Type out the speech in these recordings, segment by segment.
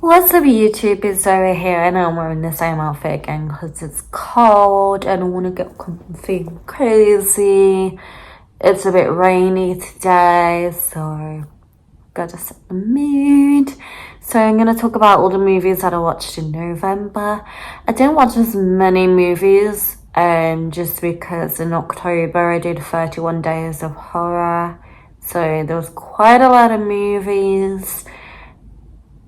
What's up, YouTube? It's over here, and I'm wearing the same outfit again because it's cold and I want to get comfy and cozy. It's a bit rainy today, so gotta set the mood. So I'm gonna talk about all the movies that I watched in November. I didn't watch as many movies, just because in October I did 31 days of horror, so there was quite a lot of movies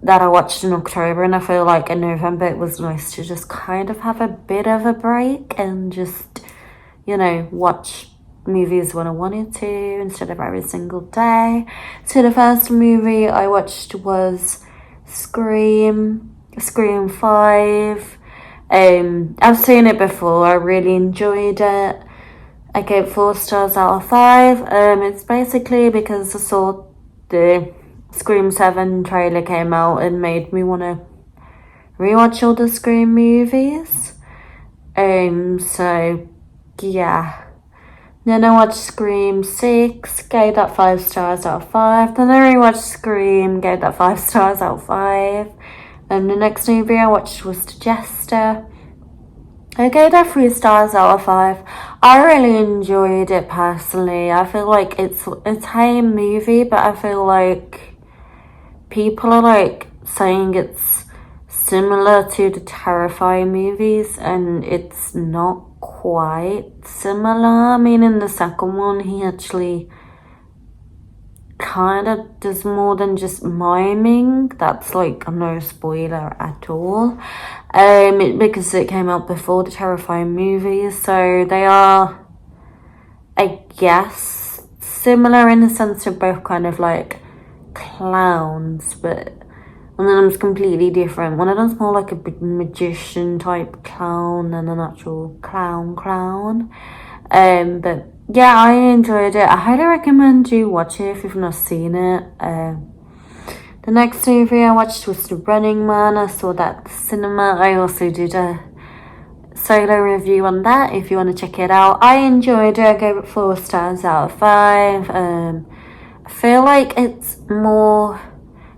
that I watched in October, and I feel like in November it was nice to just kind of have a bit of a break and just, watch movies when I wanted to instead of every single day. So the first movie I watched was Scream 5. I've seen it before, I really enjoyed it. I gave 4 stars out of 5. It's basically because I saw the Scream 7 trailer came out and made me want to rewatch all the Scream movies. So yeah. Then I watched Scream 6, gave that 5 stars out of 5. Then I rewatched Scream, gave that 5 stars out of 5. And the next movie I watched was The Jester. I gave that 3 stars out of 5. I really enjoyed it personally. I feel like it's a tame movie, but I feel like people are like saying it's similar to the Terrifying movies, and it's not quite similar. I mean, in the second one, he actually kind of does more than just miming. That's like no spoiler at all, because it came out before the Terrifying movies, so they are, I guess, similar in the sense they're both kind of like clowns, but one of them's completely different. One of them's more like a big magician type clown than an actual clown. But yeah, I enjoyed it. I highly recommend you watch it if you've not seen it. The next movie I watched was The Running Man. I saw that at the cinema. I also did a solo review on that if you want to check it out. I enjoyed it. I gave it 4 stars out of 5. I feel like it's more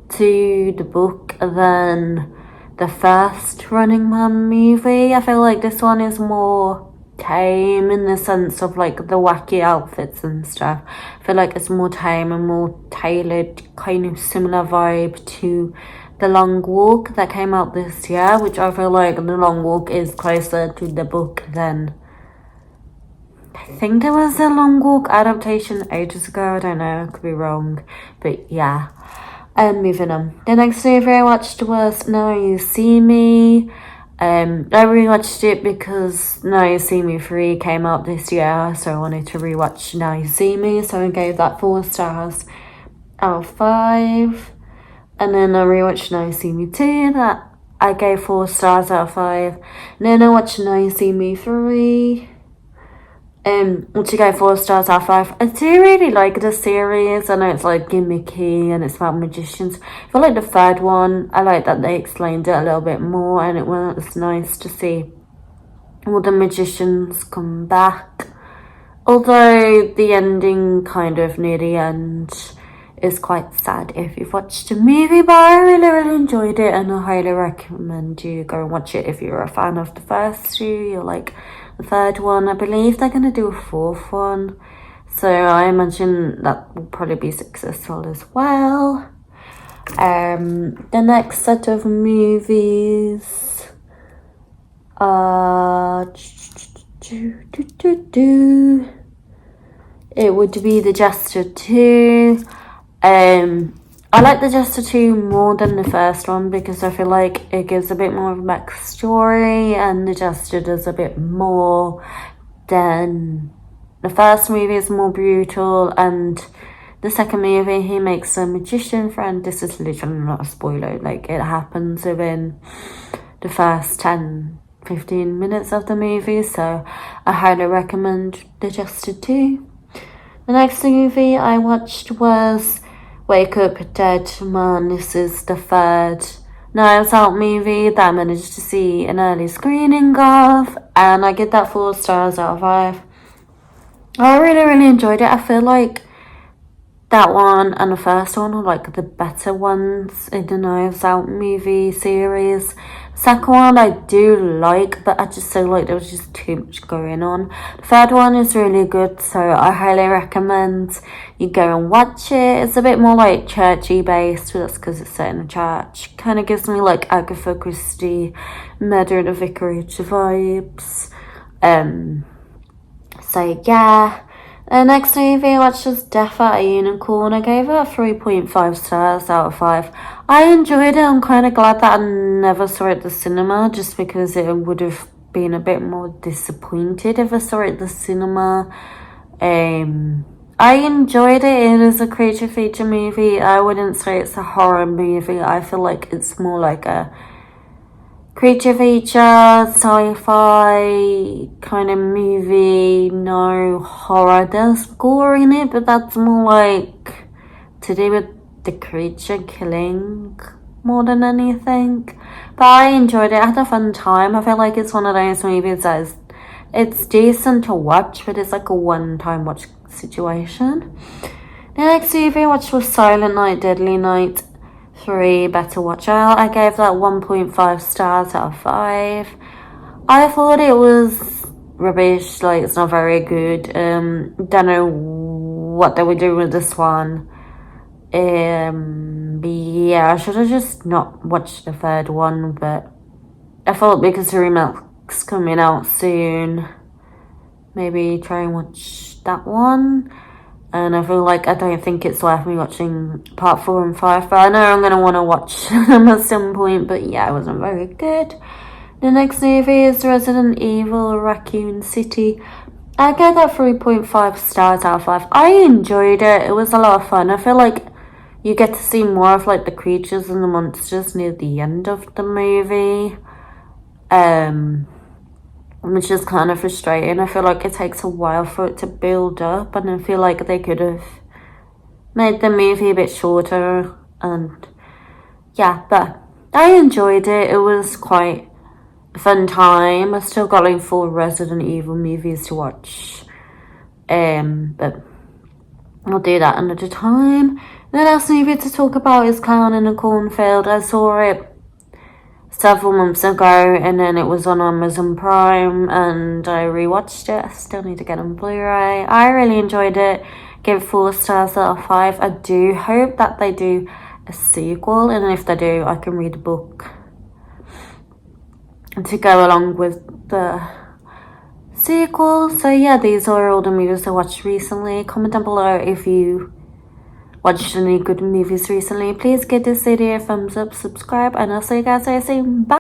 to the book than the first Running Man movie. I feel like this one is more tame in the sense of like the wacky outfits and stuff. I feel like it's more tame and more tailored, kind of similar vibe to The Long Walk that came out this year, which I feel like The Long Walk is closer to the book than, I think there was a Long Walk adaptation ages ago. I don't know, I could be wrong, but yeah. Moving on. The next movie I watched was Now You See Me. I rewatched it because Now You See Me 3 came out this year, so I wanted to rewatch Now You See Me, so I gave that 4 stars out of 5. And then I rewatched Now You See Me 2, that I gave 4 stars out of 5. And then I watched Now You See Me 3, which I gave 4 stars out of 5. I do really like the series. I know it's like gimmicky and it's about magicians. I feel like the third one, I like that they explained it a little bit more, and it was nice to see all the magicians come back. Although the ending kind of near the end is quite sad if you've watched the movie, but I really enjoyed it, and I highly recommend you go and watch it if you're a fan of the first 2. You're like the third one. I believe they're gonna do a 4th one, so I imagine that will probably be successful as well. The next set of movies it would be The Jester 2. I like The Jester 2 more than the first one because I feel like it gives a bit more of a backstory, and The Jester does a bit more than the first movie. Is more brutal, and the second movie he makes a magician friend. This is literally not a spoiler, like it happens within the first 10-15 minutes of the movie, so I highly recommend The Jester 2. The next movie I watched was Wake Up Dead Man. This is the third Knives Out movie that I managed to see an early screening of, and I give that 4 stars out of 5. I really enjoyed it. I feel like That one and the first one are like the better ones in the Knives Out movie series. Second one I do like, but I just feel like there was just too much going on. The third one is really good, so I highly recommend you go and watch it. It's a bit more like churchy based, but that's because it's set in a church. Kind of gives me like Agatha Christie, Murder in the Vicarage vibes. So yeah. The next movie I watched was Death at a Unicorn. I gave it 3.5 stars out of 5. I enjoyed it. I'm kind of glad that I never saw it at the cinema, just because it would have been a bit more disappointed if I saw it at the cinema. I enjoyed it. It is a creature feature movie. I wouldn't say it's a horror movie. I feel like it's more like a creature feature, sci-fi kind of movie, no horror. There's gore in it, but that's more like to do with the creature killing more than anything. But I enjoyed it. I had a fun time. I feel like it's one of those movies that it's decent to watch, but it's like a one-time watch situation. The next movie I watched was Silent Night, Deadly Night 3, Better Watch Out. I gave that 1.5 stars out of 5. I thought it was rubbish, like it's not very good. Don't know what they were doing with this one. Yeah, I should have just not watched the third one, but I thought because the remake's coming out soon, maybe try and watch that one. And I feel like I don't think it's worth me watching part 4 and 5, but I know I'm going to want to watch them at some point, but yeah, it wasn't very good. The next movie is Resident Evil Raccoon City. I gave that 3.5 stars out of 5. I enjoyed it. It was a lot of fun. I feel like you get to see more of like the creatures and the monsters near the end of the movie. Which is kind of frustrating. I feel like it takes a while for it to build up, and I feel like they could have made the movie a bit shorter. And yeah, but I enjoyed it. It was quite a fun time. I still got like 4 Resident Evil movies to watch, but I'll do that another time. The last movie to talk about is Clown in a Cornfield. I saw it several months ago, and then it was on Amazon Prime, and I rewatched it. I still need to get on Blu-ray. I really enjoyed it. Give 4 stars out of 5. I do hope that they do a sequel, and if they do, I can read the book to go along with the sequel. So yeah, these are all the movies I watched recently. Comment down below if you watched any good movies recently. Please give this video a thumbs up, subscribe, and I'll see you guys very soon. Bye!